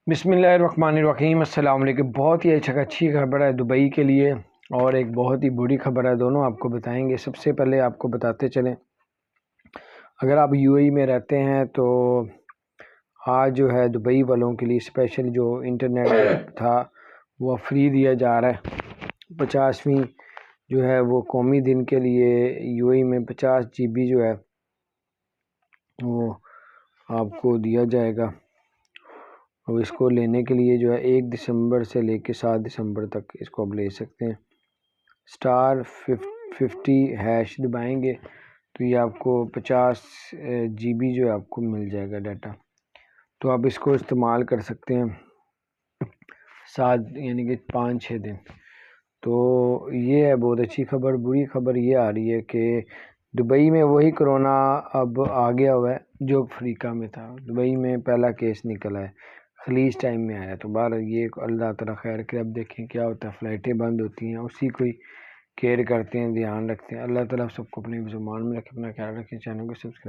بسم اللہ الرحمن الرحیم۔ السلام علیکم۔ بہت ہی اچھی خبر ہے دبئی کے لیے اور ایک بہت ہی بری خبر ہے، دونوں آپ کو بتائیں گے۔ سب سے پہلے آپ کو بتاتے چلیں، اگر آپ یو اے ای میں رہتے ہیں تو آج جو ہے دبئی والوں کے لیے اسپیشل جو انٹرنیٹ تھا وہ فری دیا جا رہا ہے۔ 50ویں جو ہے وہ قومی دن کے لیے یو اے ای میں 50 جی بی جو ہے وہ آپ کو دیا جائے گا، اور اس کو لینے کے لیے جو ہے 1 دسمبر سے لے کے 7 دسمبر تک اس کو آپ لے سکتے ہیں۔ *50# دبائیں گے تو یہ آپ کو 50 جی بی جو ہے آپ کو مل جائے گا ڈیٹا، تو آپ اس کو استعمال کر سکتے ہیں 7 یعنی کہ 5-6 دن۔ تو یہ ہے بہت اچھی خبر۔ بری خبر یہ آ رہی ہے کہ دبئی میں وہی کرونا اب آ گیا ہوا ہے جو افریقہ میں تھا۔ دبئی میں پہلا کیس نکلا ہے، خلیج ٹائم میں آیا، تو باہر یہ اللہ تعالیٰ خیر کرے۔ اب دیکھیں کیا ہوتا ہے، فلائٹیں بند ہوتی ہیں، اسی کوئی کیئر کرتے ہیں، دھیان رکھتے ہیں۔ اللہ تعالیٰ سب کو اپنے زمان میں رکھے، اپنا خیال رکھے۔ چینل کو سبسکرائب